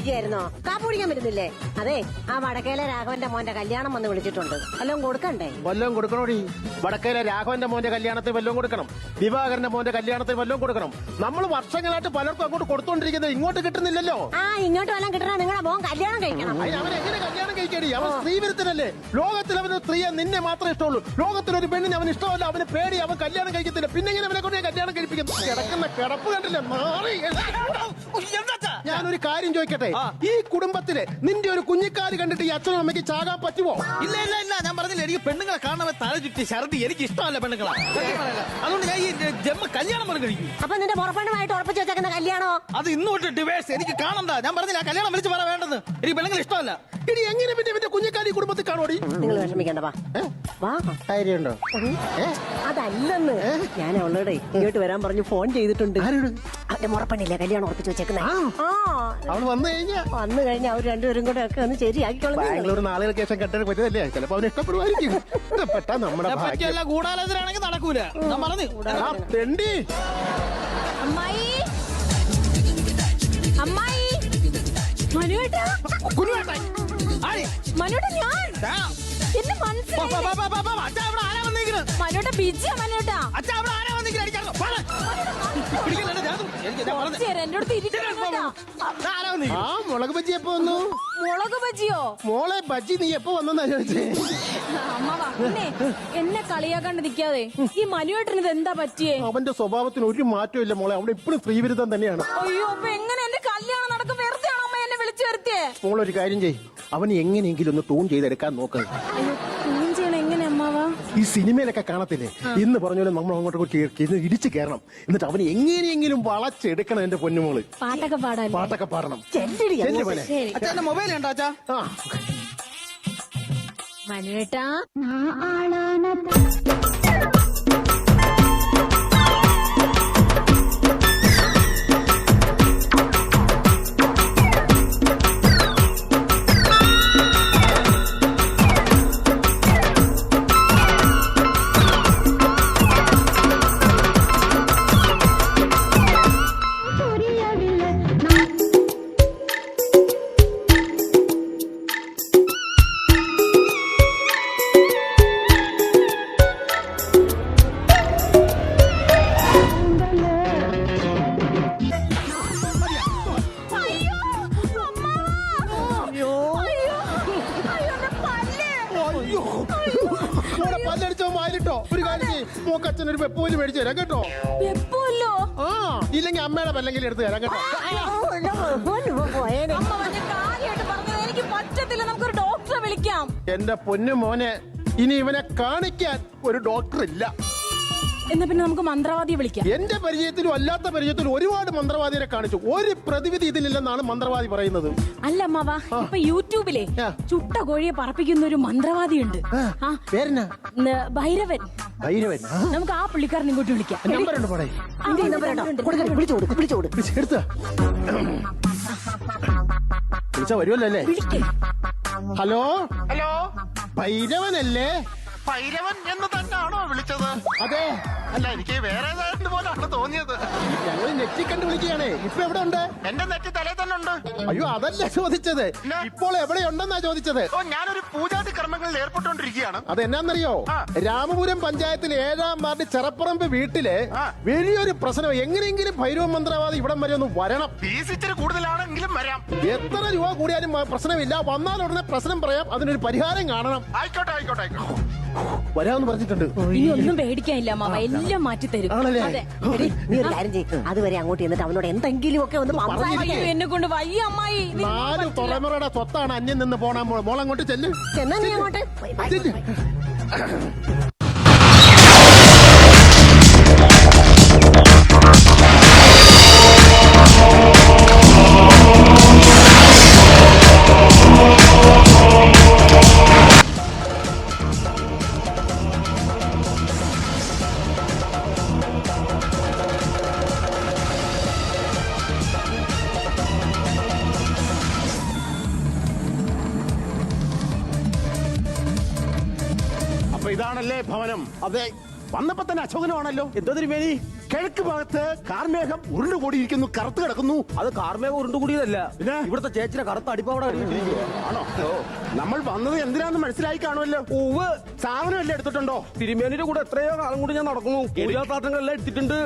ഇരിക്കുകയായിരുന്നോ? കാപ്പി കുടിക്കാൻ വരുന്നില്ലേ? അതെ, ആ വടക്കേലെ രാഘവന്റെ മോന്റെ കല്യാണം വന്ന് വിളിച്ചിട്ടുണ്ട്. വല്ലതും കൊടുക്കണ്ടേ? വല്ലതും കൊടുക്കണോടി. വടക്കേലെ രാഘവന്റെ മോന്റെ കല്യാണത്തിൽ വല്ലതും കൊടുക്കണം. ദിവാകരന്റെ മോന്റെ കല്യാണത്തിൽ വല്ലതും കൊടുക്കണം. നമ്മൾ വർഷങ്ങളായിട്ട് പലർക്കും അങ്ങോട്ട് കൊടുത്തോണ്ടിരിക്കുന്നത് ഇങ്ങോട്ട് കിട്ടുന്നില്ലല്ലോ. ആ, ഇങ്ങോട്ട് വല്ലതും കിട്ടണ നിങ്ങളുടെ മോൻ കല്യാണം കഴിക്കണം. അവൻ എങ്ങനെ കല്യാണം കഴിക്കടി? അവൻ സ്ത്രീവിരുദ്ധനല്ലേ? ലോകത്തിൽ അവന് സ്ത്രീയെ നിന്നെ മാത്രമേ ഇഷ്ടമുള്ളൂ. ലോകത്തിലൊരു പെണ്ണിന് അവന് ഇഷ്ടമല്ല. അവന് പേടി. അവൻ കല്യാണം കഴിക്കത്തില്ല. പിന്നെ ഇങ്ങനെ അവനെ കൊണ്ട് കല്യാണം കഴിപ്പിക്കുന്നു. കിടക്കുന്ന കിടപ്പ് കണ്ടില്ല. ഞാനൊരു കാര്യം ചോദിക്കട്ടെ, ഈ കുടുംബത്തില് നിന്റെ ഒരു കുഞ്ഞിക്കാല് കണ്ടിട്ട് ഈ അച്ഛനും അമ്മയ്ക്ക് ചാകാൻ പറ്റുമോ? ഇല്ല ഇല്ല ഇല്ല, ഞാൻ പറഞ്ഞില്ല, എനിക്ക് പെണ്ണുങ്ങളെ കാണുമ്പോൾ തല ചുറ്റി ഛർദി. എനിക്ക് ഇഷ്ടമല്ല പെണ്ണുങ്ങളെ. അതുകൊണ്ട് ഞാൻ ഈ ജമ്മ കല്യാണം പറഞ്ഞു കഴിക്കും. അപ്പൊ നിന്റെ പുറപ്പെണ്ണുമായിട്ട് ഉറപ്പിച്ചു വെച്ചേക്കുന്ന കല്യാണോ? അത് ഇന്നോട്ട് ഡിവേഴ്സ്. എനിക്ക് കാണണ്ട. ഞാൻ പറഞ്ഞില്ല, കല്യാണം വിളിച്ച് പറ വേണ്ടത്. എനിക്ക് പെണ്ണുങ്ങൾ ഇഷ്ടമല്ല. ഇനി എങ്ങനെ പിന്നെ ഇവന്റെ കുഞ്ഞിക്കാലി കുടുംബത്തിൽ കാണോടി? നിങ്ങൾ വിഷമിക്കണ്ട, വാ. കാര്യമുണ്ടോ? അതല്ലെന്ന്, ഞാൻ അവളോടെ ഇങ്ങോട്ട് വരാൻ പറഞ്ഞു ഫോൺ ചെയ്തിട്ടുണ്ട്. അവന്റെ മുറപ്പെണ്ണില്ലേ കല്യാണം ഉറപ്പിച്ചു വെച്ചേക്കുന്ന? അവൾ വന്നു കഴിഞ്ഞാൽ അവർ രണ്ടുപേരും കൂടെ ഒക്കെ ഒന്ന് ശരിയാക്കിക്കോളൂ. ബാംഗ്ലൂർ നാളുകൾക്ക് ശേഷം കെട്ടാൻ പറ്റുന്നല്ലേ? ചിലപ്പോ അവന് ഇഷ്ടപ്പെടുവായിരിക്കും. ഇഷ്ടപ്പെട്ട നമ്മുടെ പറ്റിയല്ല, ഗൂഢാലോചനാണെങ്കിൽ നടക്കൂല. ഞാൻ പറഞ്ഞു തെണ്ടി. അമ്മായി, അമ്മായി, മനുവേട്ടാ, മനുവേട്ടാ, ഞാൻ എന്നെ മനസ്സിലായി. മനുവേട്ടാ ബിജിയാ, മനുവേട്ടാ എന്റെ അടുത്ത് ഇരിക്കണ. മുളക് ബജ്ജി എപ്പോ വന്നു? മുളക് ബജിയോ? മോളെ ബജ്ജി നീ എപ്പോ വന്നെന്നാ ചോദിച്ചേ? അമ്മാവാ, എന്നെ കളിയാക്കാണ്ട് നിൽക്കാതെ ഈ മനുവേട്ടന് ഇത് എന്താ പറ്റിയേ? അവന്റെ സ്വഭാവത്തിന് ഒരു മാറ്റവും ഇല്ല മോളെ. അവിടെ ഇപ്പോഴും സ്ത്രീവിരുദ്ധം തന്നെയാണ്. അയ്യോ, അപ്പൊ എങ്ങനെ എന്റെ കല്യാണം നടക്കും? വെറുതെ ആണോ അമ്മ എന്നെ വിളിച്ചു വരുത്തിയേ? മോളൊരു കാര്യം ചെയ്യ്, അവന് എങ്ങനെയെങ്കിലും ഒന്ന് ടൂൺ ചെയ്തെടുക്കാൻ നോക്ക്. എങ്ങനെ അമ്മാവാ? ഈ സിനിമയിലൊക്കെ കാണത്തില്ലേ, ഇന്ന് പറഞ്ഞ പോലെ നമ്മൾ അങ്ങോട്ട് ഇടിച്ചു കയറണം. എന്നിട്ട് അവന് എങ്ങനെയെങ്കിലും വളച്ചെടുക്കണം. എന്റെ പൊന്നുമോള് പാട്ടൊക്കെ പാടാൻ. പാട്ടൊക്കെ പാടണം. അച്ഛന്റെ മൊബൈൽ ഉണ്ടോ അച്ഛാ? മനുവേട്ടാ, പല്ലടിച്ചോ വായിലിട്ടോ. ഒരു കാര്യം ചെയ്യ്, മോക്കച്ഛൻ ഒരു പെപ്പോല് മേടിച്ചു തരാം കേട്ടോ. ഇല്ലെങ്കിൽ അമ്മയുടെ പല്ലെങ്കിലും എടുത്ത് തരാം കേട്ടോ. എനിക്ക് പറ്റത്തില്ല, നമുക്കൊരു ഡോക്ടറെ വിളിക്കാം. എന്റെ പൊന്നു മോനെ, ഇനി ഇവനെ കാണിക്കാൻ ഒരു ഡോക്ടർ ഇല്ല. എന്നാ പിന്നെ നമുക്ക് മന്ത്രവാദിയെ വിളിക്കാം. എന്റെ പരിചയത്തിലും അല്ലാത്ത പരിചയത്തിലും ഒരുപാട് മന്ത്രവാദിയെ കാണിച്ചു. ഒരു പ്രതിവിധി ഇതിലില്ലെന്നാണ് മന്ത്രവാദി പറയുന്നത്. അല്ല അമ്മാവാ, ഇപ്പൊ യൂട്യൂബിലെ ചുട്ട കോഴിയെ പറപ്പിക്കുന്ന ഒരു മന്ത്രവാദി ഉണ്ട്. ഭൈരവൻ. ഭൈരവൻ? നമുക്ക് ആ പുള്ളിക്കാരൻ ഇങ്ങോട്ട് വിളിക്കാം. നമ്പറുണ്ട് പോടെ? വിളിച്ചാ വരുമല്ലോ അല്ലേ? Hello hello, ഭൈരവനല്ലേ? ഭൈരവൻ എന്ന് തന്നെയാണോ വിളിച്ചത്? അതെ. അല്ല, എനിക്ക് വേറെ ഏതാണ്ട് പോലാണ് തോന്നിയത്. ഞങ്ങൾ നെറ്റി കണ്ടു വിളിക്കുകയാണേ. ഇപ്പൊ എവിടെ ഉണ്ട്? എന്റെ നെറ്റി തലേ തന്നെ ഉണ്ട്. അയ്യോ, അതല്ല ചോദിച്ചത്. ഇപ്പോൾ എവിടെയുണ്ടെന്നാ ചോദിച്ചത്. ഓ, ഞാനൊരു പൂജാതി കർമ്മങ്ങളിൽ ഏർപ്പെട്ടുകൊണ്ടിരിക്കുകയാണ്. അത് എന്നാന്നറിയോ? രാമപുരം പഞ്ചായത്തിൽ 7-ാം വാർഡ് ചെറപ്പറമ്പ് വീട്ടില് വലിയൊരു പ്രശ്നം. എങ്ങനെയെങ്കിലും ഭൈരവ മന്ത്രവാദി ഇവിടം വരെ ഒന്ന് വരണം. ഫീസ് ഇച്ചിരി കൂടുതലാണെങ്കിലും വരാം. എത്ര രൂപ കൂടിയാലും പ്രശ്നമില്ല. വന്നാൽ ഉടനെ പ്രശ്നം പറയാം. അതിനൊരു പരിഹാരം കാണണം. ആയിക്കോട്ടെ ആയിക്കോട്ടെ ആയിക്കോട്ടെ. വരാമെന്ന് പറഞ്ഞിട്ടുണ്ട്. ഇനി ഒന്നും പേടിക്കാനില്ല അമ്മാവ, എല്ലാം മാറ്റി തരും. ആണല്ലേ? നീ ഒരു കാര്യം ചെയ്യും, അതുവരെ അങ്ങോട്ട് ചെന്നിട്ട് അവനോട് എന്തെങ്കിലും ഒക്കെ ഒന്ന് എന്നെ കൊണ്ട് വയ്യ അമ്മായി. 4 തലമുറയുടെ സ്വത്താണ് അന്യം നിന്ന് പോണാൻ. മോളങ്ങോട്ട് ചെല്ല്. ചെന്നാ നീ അങ്ങോട്ട്. ഇതാണല്ലേ ഭവനം? അതെ. വന്നപ്പോ തന്നെ അശോകനമാണല്ലോ. എന്തോ തിരുമേനി? കിഴക്ക് ഭാഗത്ത് കാർമേഘം ഉരുണ്ടുകൂടിയിരിക്കുന്നു, കറുത്ത് കിടക്കുന്നു. അത് കാർമേഘം ഉരുണ്ടുകൂടിയതല്ല, പിന്നെ? ഇവിടുത്തെ ചേച്ചിയുടെ കറുത്ത അടിപ്പാവട ആണോ? നമ്മൾ വന്നത് എന്തിനാന്ന് മനസ്സിലായി കാണുമല്ലോ. സാധനം എല്ലാം എടുത്തിട്ടുണ്ടോ? തിരുമേനിയുടെ കൂടെ എത്രയോ കാലം കൂടി ഞാൻ നടക്കുന്നു. പൂജാ സാധനങ്ങളെല്ലാം എടുത്തിട്ടുണ്ട്.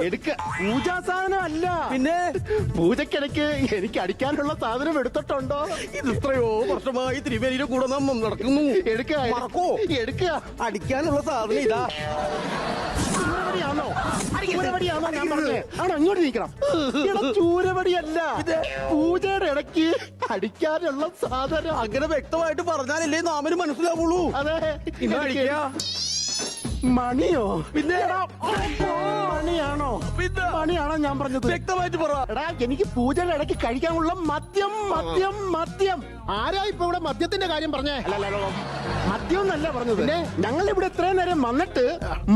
പൂജാ സാധനം അല്ല, പിന്നെ പൂജക്കിടയ്ക്ക് എനിക്ക് അടിക്കാനുള്ള സാധനം എടുത്തിട്ടുണ്ടോ? ഇത് എത്രയോ വർഷമായി തിരുമേനിയുടെ കൂടെ നാം നടക്കുന്നു. മറക്കോ? എടുക്കുക. അടിക്കാനുള്ള സാധനം ഇതാ. ചൂരവടിയാണോ? ചൂരവടിയാണോ ഞാൻ പറഞ്ഞേ? ആണോ? ഇങ്ങോട്ട് നീക്കണം. ചൂരവടിയല്ല, പൂജയുടെ ഇടയ്ക്ക് അടിക്കാനുള്ള സാധനം. അങ്ങനെ വ്യക്തമായിട്ട് പറഞ്ഞാലല്ലേ നാമിന് മനസ്സിലാവുള്ളൂ. അതെ. ഇന്ന് അടിക്കാ. മണിയോ? പിന്നെ മണിയാണോ? പിന്നെ മണിയാണോ ഞാൻ പറഞ്ഞത്? വ്യക്തമായിട്ട് പറ. എടാ, എനിക്ക് പൂജയുടെ ഇടയ്ക്ക് കഴിക്കാനുള്ള മദ്യം. മദ്യം മദ്യം ആരാ ഇപ്പൊ ഇവിടെ മദ്യത്തിന്റെ കാര്യം പറഞ്ഞേ? മദ്യം എന്നല്ല പറഞ്ഞത്. ഞങ്ങൾ ഇവിടെ ഇത്രയും നേരം വന്നിട്ട്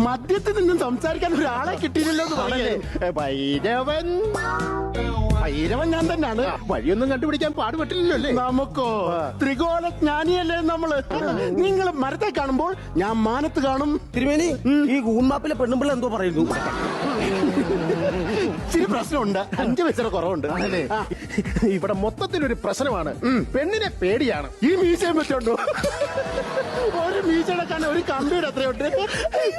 മദ്യത്തിൽ നിന്നും സംസാരിക്കാൻ ഒരാളെ കിട്ടിയില്ലല്ലോ എന്ന് പറഞ്ഞേ. ഭൈരവൻ ഭൈരവൻ ഞാൻ തന്നെയാണ്. വഴിയൊന്നും കണ്ടുപിടിക്കാൻ പാടുപെട്ടില്ലല്ലോ അല്ലേ? നമുക്കോ ത്രികോണ ജ്ഞാനിയല്ലേ നമ്മള്. നിങ്ങൾ മരത്തെ കാണുമ്പോൾ ഞാൻ മാനത്ത് കാണും. തിരുമേനി, ഈ ഗൂൺമാപ്പിലെ പെണ്ണുമ്പിള്ള എന്തോ പറയുന്നു. ഇച്ചിരി പ്രശ്നമുണ്ട്, 5 പൈസയുടെ കുറവുണ്ട്. ഇവിടെ മൊത്തത്തിലൊരു പ്രശ്നമാണ്. പെണ്ണിനെ പേടിയാണ്. ഈ മീശയും പറ്റുണ്ടോ? ഒരു മീശടക്കാൻ ഒരു കമ്പിയുടെ അത്രയുണ്ട്.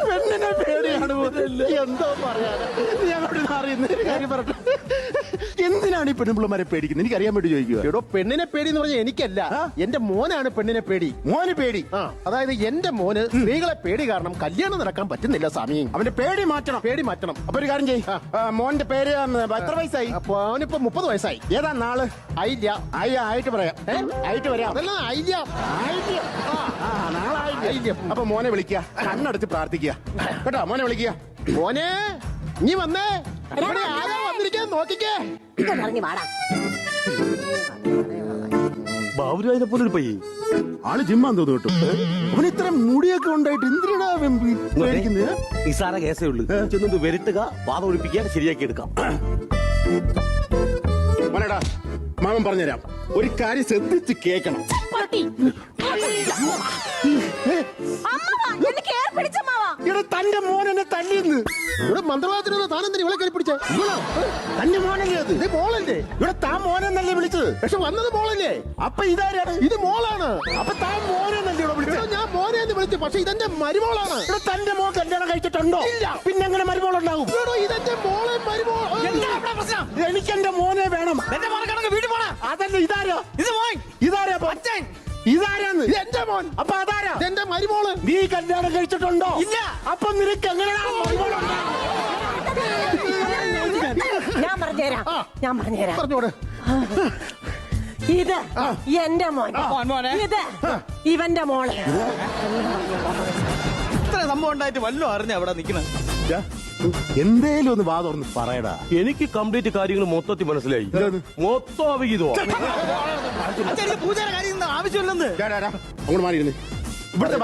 പെണ്ണിനെ പേടിയാണ്. എന്തോ പറയാനാ. ഞങ്ങളുടെ അറിയുന്ന ഒരു കാര്യം പറഞ്ഞു. എന്തിനാണ് ഈ പെണ്ണുമ്പിള്ളമാരെ പേടിക്കുന്നത്? എനിക്ക് അറിയാൻ വേണ്ടി ചോദിക്കുക. എടോ, പെണ്ണിനെ പേടി എന്ന് പറഞ്ഞാൽ എനിക്കല്ല, എന്റെ മോനാണ് പെണ്ണിനെ പേടി. മോന് പേടി? അതായത് എന്റെ മോന് സ്ത്രീകളെ പേടി കാരണം കല്യാണം നടക്കാൻ പറ്റുന്നില്ല സ്വാമി. അവന്റെ പേടി മാറ്റണം. പേടി മാറ്റണം. അപ്പൊ ഒരു കാര്യം ചെയ്യ്. മോന്റെ പേര് എത്ര വയസ്സായി? അപ്പൊ അവനിപ്പോ 30 വയസ്സായി. ഏതാ നാള്? ആയില്ല. ആയിട്ട് പറയാം. ആയിട്ട് വരാം. അതല്ല, ആയില്ല. നാളായില്ല. അപ്പൊ മോനെ വിളിക്കുക, കണ്ണടച്ച് പ്രാർത്ഥിക്കുക കേട്ടോ. മോനെ വിളിക്കുക. മോനെ, നീ വന്നേ. ഇവിടെ ആരാ വന്നിരിക്കാൻ നോക്കിക്കേ. ഇറങ്ങി വാടാ. ബാബുരാജിനെ പോലെ ഒരു പയ്യെ. ആള് ജിമ്മാന്ന് തോന്നുന്നു കേട്ടോ. അവന് ഇത്ര മുടിയൊക്കെ ഉണ്ടായിട്ട് എന്തിനാ പേടിക്കുന്നത്? നിസാര കേസേ ഉള്ളൂ. ചെന്നിട്ട് വരുത്തുക, വാദം ഒഴിപ്പിക്കുക, ശരിയാക്കി എടുക്കാം. മോനെടാ, മാമൻ പറഞ്ഞുതരാം. ഒരു കാര്യം ശ്രദ്ധിച്ച് കേക്കണം. ഇവിടെ തന്റെ മോൻ എന്നെ തല്ലിന്ന്. ഇവിടെ മന്ത്രവാദത്തിനുള്ള താനെന്തിന് ഇവളെ കരിപ്പിടിച്ചേ? തന്റെ മോനല്ലേ അത്? ഇത് മോളല്ലേ? ഇവിടെ താൻ മോനെന്നല്ലേ വിളിച്ചത്? പക്ഷെ വന്നത് മോളല്ലേ? അപ്പൊ ഇതാരാണ്? ഇത് മോളാണ്. അപ്പൊ താൻ മോനെന്നല്ലേ ഇവിടെ വിളിച്ചത്? എടോ, ഞാൻ മോനെ എന്ന് വിളിച്ചു, പക്ഷെ ഇതെന്റെ മരുമോളാണ്. ഇവിടെ തന്റെ മോൻ കല്യാണം കഴിച്ചിട്ടുണ്ടോ? ഇല്ല. പിന്നെ എങ്ങനെ മരുമോളുണ്ടാവും? എടോ, ഇതെന്റെ മോളെ മരുമോൾ. എനിക്ക് എന്റെ മോനെ വേണം. എന്റെ മോനെ കാണുക വീട്ടിൽ പോണ. അതല്ല, ഇതാരാ? ഇത് മോൻ. ഇതാരാ? അച്ഛൻ. ഇതാരാന്ന്? ഇത് എന്റെ മോൻ. അപ്പൊ അതാരാ? ഇതെന്റെ മരുമോള്. നീ കല്യാണം കഴിച്ചിട്ടുണ്ടോ? ഇല്ല. അപ്പൊ നിനക്ക് എങ്ങനെയാണ് മരുമോളുണ്ടാവുക? ഞാൻ പറഞ്ഞുതരാം. പറഞ്ഞോട്. ഇത് എന്റെ മോൻ, ഇത് ഇവന്റെ മോള്. ഇത്ര സംഭവം ഉണ്ടായിട്ട് വല്ലോ അറിഞ്ഞ അവിടെ നിൽക്കുന്നത്. എന്തേലും ഒന്ന് വാ തുറന്ന് പറയടാ. എനിക്ക് കംപ്ലീറ്റ് കാര്യങ്ങൾ മൊത്തത്തിൽ മനസ്സിലായി. മൊത്തം അവിഹിതോ. പൂജയുടെ കാര്യം ആവശ്യമില്ലെന്ന്. അങ്ങോട്ട് മാറിയിരുന്നു. ഇവിടുത്തെ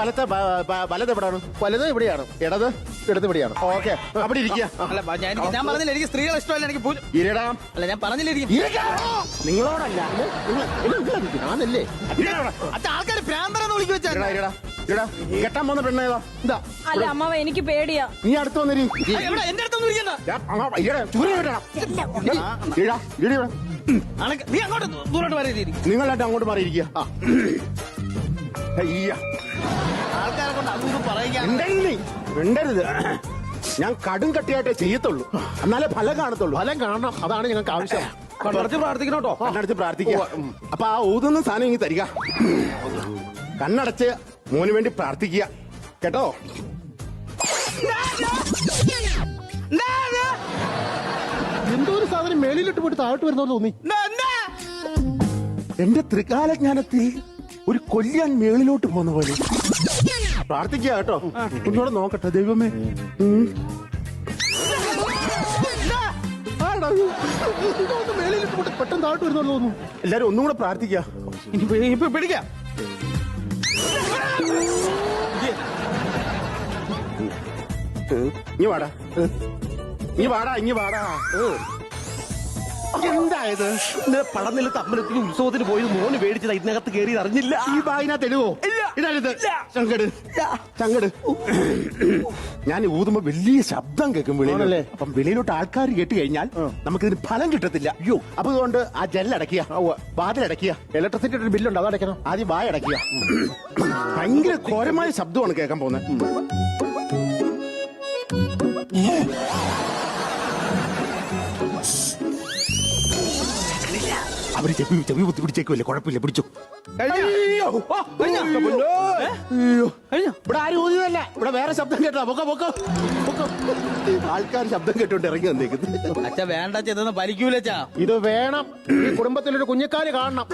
വലത് എവിടാണ്? വലുത് ഇവിടെയാണ്, ഇടത് ഇടത് ഇവിടെയാണ്. ഓക്കെ, അവിടെ ഇരിക്കുക. അല്ല, ഞാൻ പറഞ്ഞില്ല എനിക്ക് സ്ത്രീകളെ ഇഷ്ടമല്ല. എനിക്ക് ഇരടാം. അല്ല, ഞാൻ പറഞ്ഞില്ല നിങ്ങളോടല്ല, ഞാനല്ലേ. ഇരടാ. ആൾക്കാർ ഭ്രാന്തരെന്ന് വിളിച്ചു വെച്ചാ. കെട്ടാൻ പോകുന്ന പെണ്ണേതാ? ഇതാ. അല്ല അമ്മാവ, എനിക്ക് പേടിയാ. നീ അടുത്ത് വന്നിരി. എന്റെ അടുത്തൊന്നും ഇരിക്കണ്ട. നീ അങ്ങോട്ട് ദൂരോട്ട് വരരുത്. നിങ്ങളായിട്ട് അങ്ങോട്ട് മാറിയിരിക്കുക. ആൾക്കാരെ കൊണ്ട് അതൊന്നും പറയാൻ. മിണ്ടരുത്. ഞാൻ കടും കട്ടിയായിട്ടേ ചെയ്യത്തുള്ളൂ, എന്നാലേ ഫലം കാണത്തുള്ളൂ. ഫലം കാണണം, അതാണ് ഞങ്ങൾക്ക് ആവശ്യം. കണ്ണടച്ച് പ്രാർത്ഥിക്കണോട്ടോ. കണ്ണടച്ച് പ്രാർത്ഥിക്കുക. അപ്പൊ ആ ഊതുന്ന സാധനം ഇങ്ങ് തരിക. കണ്ണടച്ച് മോന് വേണ്ടി പ്രാർത്ഥിക്കുക കേട്ടോ. എന്തോ ഒരു സാധനം മേളിലിട്ട് പോയിട്ട് താഴോട്ട് വരുന്ന തോന്നി. എന്റെ ത്രികാലജ്ഞാനത്തിൽ ഒരു കൊല്ലിയാൻ മേളിലോട്ട് പോകുന്ന പോലെ പ്രാർത്ഥിക്കുക കേട്ടോ. ഒന്നുകൂടെ നോക്കട്ടെ ദൈവമേ. മേളിലിട്ട് പോയിട്ട് പെട്ടെന്ന് താഴോട്ട് വരുന്ന തോന്നുന്നു. എല്ലാരും ഒന്നും കൂടെ പ്രാർത്ഥിക്കുക. ഇപ്പൊ പിടിക്കാം. ഇനി വാടാ, ഇനി വാടാ, ഇനി വാടാ. എന്തായത്? ഇന്നലെ പടനിലത്ത് അമ്പലത്തിന് ഉത്സവത്തിന് പോയത് മോന് മേടിച്ചതാ, ഇതിനകത്ത് കയറി അറിഞ്ഞില്ല. ഈ ബാഗിനകത്ത് എഴുവോ? ഇല്ല. ഇടരുത്. ചങ്കട് ചങ്കട്. ഞാൻ ഊതുമ്പോ വലിയ ശബ്ദം കേൾക്കും വെളിയിലല്ലേ. അപ്പം വെളിയിലോട്ട് ആൾക്കാർ കേട്ട് കഴിഞ്ഞാൽ നമുക്കിതിന് ഫലം കിട്ടത്തില്ല. അയ്യോ, അപ്പൊ അതുകൊണ്ട് ആ ജെല്ലടക്കുക, വാതിലടക്കുക. ഇലക്ട്രിസിറ്റി ബില്ലുണ്ട്, അതടയ്ക്കണം. ആദ്യം വായ അടക്കുക. ഭയങ്കര ഘോരമായ ശബ്ദമാണ് കേൾക്കാൻ പോകുന്നത്. അവര് ചെവി കുത്തി പിടിച്ചേക്കുമല്ലേ, കുഴപ്പമില്ല, പിടിച്ചു. അയ്യോ, ഇവിടെ ആരും ഊതിയതല്ല, ഇവിടെ വേറെ ശബ്ദം കേട്ടോ. ആൾക്കാർ ശബ്ദം കേട്ടോണ്ട് ഇറങ്ങി വന്നേക്കുന്നത്. അച്ഛാ വേണ്ട ചെന്ന് വലിക്കൂലച്ചാ. ഇത് വേണം, ഈ കുടുംബത്തിലൊരു കുഞ്ഞിക്കാല് കാണണം.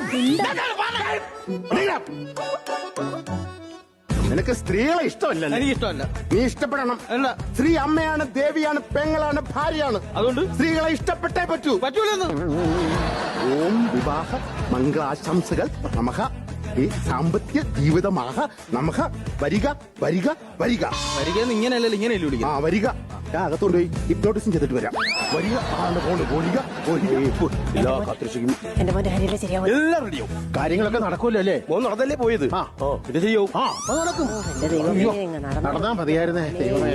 നിനക്ക് സ്ത്രീകളെ ഇഷ്ടമല്ല. എനിക്ക് ഇഷ്ടമല്ല. നീ ഇഷ്ടപ്പെടണം. അല്ല, സ്ത്രീ അമ്മയാണ്, ദേവിയാണ്, പെങ്ങളാണ്, ഭാര്യയാണ്. അതുകൊണ്ട് സ്ത്രീകളെ ഇഷ്ടപ്പെട്ടേ പറ്റൂ. പറ്റൂലെന്ന്. ഓം വിവാഹ മംഗളാശംസകൾ നമഃ. ഈ സാമ്പത്യ ജീവിതമാഹ നമഃ. വരിക വരിക വരിക. വരികയെന്ന് ഇങ്ങനെയല്ലല്ലോ, ഇങ്ങനെയല്ലേ ആ വിളിക്കുന്നത്. വരിക. ഞാൻ അകത്തോണ്ട് പോയി ഹിപ്നോട്ടിസം ചെയ്തിട്ട് വരാം. വരിക. എല്ലാ കാത്തിരിക്കും. എന്റെ മോന്റെ കാര്യമല്ലേ ശരിയാവും. എല്ലാം റെഡിയാവും. കാര്യങ്ങളൊക്കെ നടക്കൂല്ലോ അല്ലേ? മോൻ നടന്നല്ലേ പോയത്. ആ. ഇത് ചെയ്യോ. ആ, അത് നടക്കും. എന്റെ ദൈവമേ, ഇങ്ങ് നടന്നോ. നടന്നാ മതിയായിരുന്നേ. ദൈവമേ.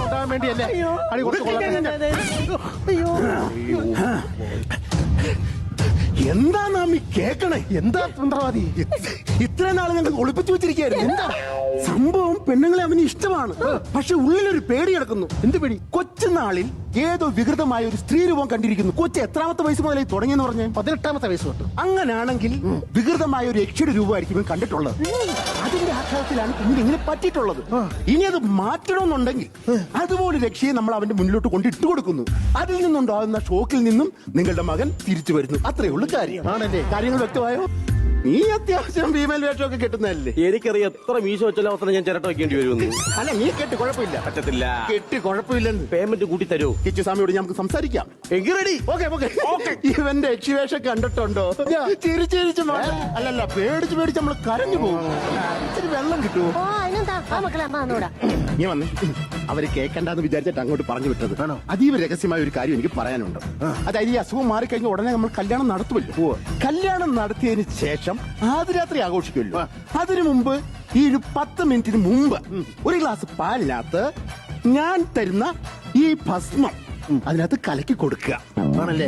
ഉണ്ടാകാൻ വേണ്ടിയല്ലേ അടി കൊടുത്ത് കൊള്ളട്ടെ. എന്താ നാം ഈ കേക്കണേ? എന്താ തന്ത്രവാദി? ഇത്ര നാൾ ഞങ്ങൾ ഒളിപ്പിച്ചു വെച്ചിരിക്കുകയായിരുന്നു. എന്താ സംഭവം? പെണ്ണുങ്ങളെ അവന് ഇഷ്ടമാണ്, പക്ഷെ ഉള്ളിലൊരു പേടി കിടക്കുന്നു. എന്ത് പേടി? കൊച്ചുനാളിൽ ഏതോ വികൃതമായ ഒരു സ്ത്രീ രൂപം കണ്ടിരിക്കുന്നു. കൊച്ചു എത്രാമത്തെ വയസ്സ് മുതലേ തുടങ്ങിയെന്ന് പറഞ്ഞ്? 18ാമത്തെ വയസ്സ് തൊട്ട്. അങ്ങനാണെങ്കിൽ വികൃതമായ ഒരു യക്ഷിയുടെ രൂപമായിരിക്കും ഇവൻ കണ്ടിട്ടുള്ളത്. അതിന്റെ ആഘാതത്തിലാണ് കുഞ്ഞിന് ഇങ്ങനെ പറ്റിയിട്ടുള്ളത്. ഇനി അത് മാറ്റണമെന്നുണ്ടെങ്കിൽ അതുപോലെ രക്ഷയെ നമ്മൾ അവന്റെ മുന്നിലോട്ട് കൊണ്ട് ഇട്ട് കൊടുക്കുന്നു. അതിൽ നിന്നുണ്ടാകുന്ന ഷോക്കിൽ നിന്നും നിങ്ങളുടെ മകൻ തിരിച്ചു വരുന്നു. അത്രേ ഉള്ളൂ കാര്യം. ആണല്ലേ? കാര്യങ്ങൾ വ്യക്തമായോ? നീ അത്യാവശ്യം ഫീമെയിൽ വേഷമൊക്കെ കെട്ടുന്നതല്ലേ? എനിക്കറിയാം എത്ര മീശ വെച്ചാലും അവസരം ഞാൻ ചിരട്ട വെക്കേണ്ടി വരുമെന്ന്. അല്ല, നീ കെട്ട്, കുഴപ്പമില്ല. പറ്റത്തില്ല. കെട്ട് കുഴപ്പമില്ലെന്ന്. പേയ്മെന്റ് കൂട്ടി തരൂ. കിച്ചു സ്വാമിയോട് നമുക്ക് സംസാരിക്കാം. എങ്കിൽ റെഡി. ഓക്കെ. ഇവന്റെ യക്ഷിവേഷം കണ്ടിട്ടുണ്ടോ? ചിരിച്ചിരിച്ച് അല്ലല്ല, പേടിച്ച് നമ്മൾ കരഞ്ഞു പോകും. ഇച്ചിരി വെള്ളം കിട്ടുമോ? ഓ, അതിനെന്താ? ആ മക്കളെ അമ്മ വന്നൂടാ. നീ വന്ന്. അവര് കേൾക്കണ്ടെന്ന് വിചാരിച്ചിട്ട് അങ്ങോട്ട് പറഞ്ഞു വിട്ടത്. അതീവ രഹസ്യമായ ഒരു കാര്യം എനിക്ക് പറയാനുണ്ട്. അതായത് ഈ അസുഖം മാറിക്കഴിഞ്ഞ ഉടനെ നമ്മൾ കല്യാണം നടത്തുമല്ലോ. കല്യാണം നടത്തിയതിന് ശേഷം ആദ്യ രാത്രി ആഘോഷിക്കുമല്ലോ. അതിനു മുമ്പ് ഈ ഒരു 10 മിനിറ്റിന് മുമ്പ് ഒരു ഗ്ലാസ് പാലിനകത്ത് ഞാൻ തരുന്ന ഈ ഭസ്മം അതിനകത്ത് കലക്കി കൊടുക്കുക. ആണല്ലേ?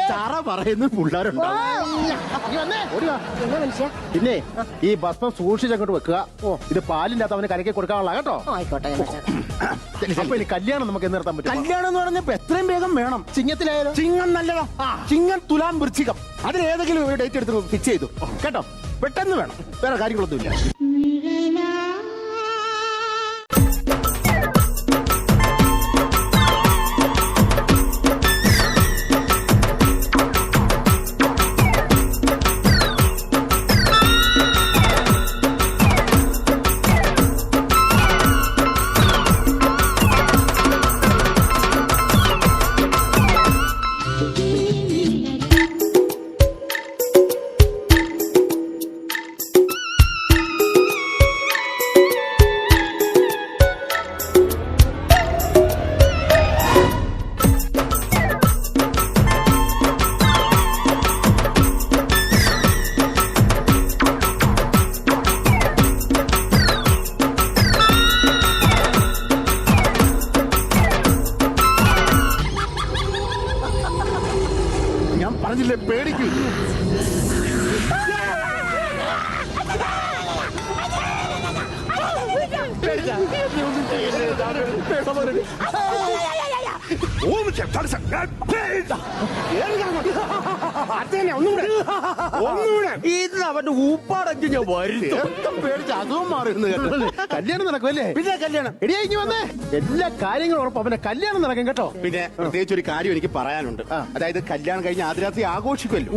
ചാറ പറയുന്ന പിള്ളേരുണ്ടാവും. എന്നാ മനുഷ്യ? പിന്നെ ഈ ഭസ്മം സൂക്ഷിച്ചങ്ങോട്ട് വെക്കുക. ഇത് പാലിന്റെ അകത്ത് അവന് കലക്കി കൊടുക്കാനുള്ള കേട്ടോ. ആയിക്കോട്ടെ. അപ്പൊ ഇനി കല്യാണം നമുക്ക് നിർത്താൻ പറ്റും. കല്യാണം എന്ന് പറഞ്ഞപ്പോ എത്രയും വേഗം വേണം. ചിങ്ങത്തിലായാലും. ചിങ്ങം നല്ലതാ. ചിങ്ങം, തുലാം, വൃശ്ചികം, അതിലേതെങ്കിലും ഒരു ഡേറ്റ് എടുത്ത് ഫിക്സ് ചെയ്തു കേട്ടോ. പെട്ടെന്ന് വേണം, വേറെ കാര്യങ്ങളൊന്നുമില്ല. ഞാൻ പറഞ്ഞില്ലേ, പേടിക്കൂ. ഇത് അവന്റെ ഊപ്പാടഞ്ച് ഞാൻ വരുത്തും. പേടിച്ച് അതും മാറുന്നു. കല്യാണം നടക്കുമല്ലേ? പിന്നെ കല്യാണം എടിയായി വന്നേ. എല്ലാ കാര്യങ്ങളും ഉറപ്പ് അവന്റെ കല്യാണം നടക്കും കേട്ടോ. പിന്നെ പ്രത്യേകിച്ച് ഒരു കാര്യം എനിക്ക് പറയാനുണ്ട്. അതായത് കല്യാണം കഴിഞ്ഞ് ആദ്യ രാത്രി ആഘോഷിക്കുമല്ലോ.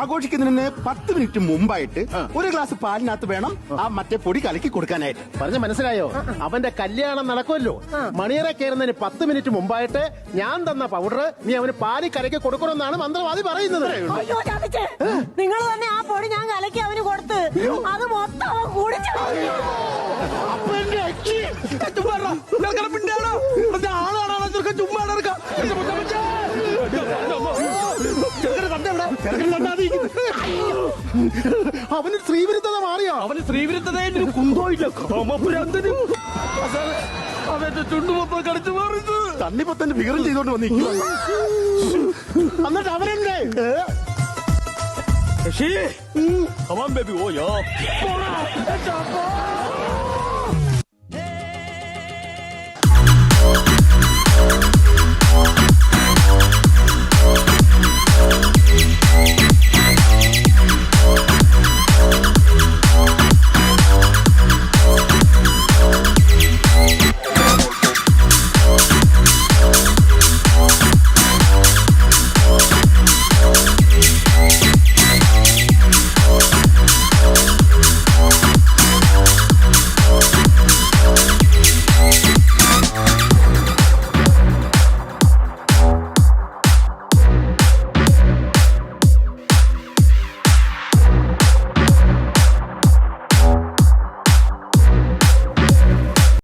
ആഘോഷിക്കുന്നതിന് 10 മിനിറ്റ് മുമ്പായിട്ട് ഒരു ഗ്ലാസ് പാലിനകത്ത് വേണം ആ മറ്റേ പൊടി കലക്കി കൊടുക്കാനായിട്ട്. പറഞ്ഞ മനസ്സിലായോ? അവന്റെ കല്യാണം നടക്കുമല്ലോ. മണിയറ കയറുന്നതിന് 10 മിനിറ്റ് മുമ്പായിട്ട് ഞാൻ തന്ന പൗഡർ നീ അവന് പാലി കലക്കി കൊടുക്കണമെന്നാണ് മന്ത്രവാദി പറയുന്നത്. അയ്യോ ചതിച്ചേ, നിങ്ങൾ തന്നെ ആ പൊടി ഞാൻ കലക്കി അവന് കൊടുത്ത് അത് മൊത്തം അവൻ കുടിച്ചു. അപ്പൊ എന്റെ അച്ഛി അവന് സ്ത്രീവിരുദ്ധത മാറിയോ? അവന് സ്ത്രീവിരുദ്ധതയുടെ ഒരു കുന്തോയില്ല. കാമപുരാന്തനും അവന്റെ ചുണ്ടുമൊപ്പം കടിച്ചു മാറിയത് തണ്ണിപ്പത്തന്നെ വികരം ചെയ്തോണ്ട് വന്നിരിക്കുക. എന്നിട്ട് അവനെന്നെ Come on, baby. Oh, yeah.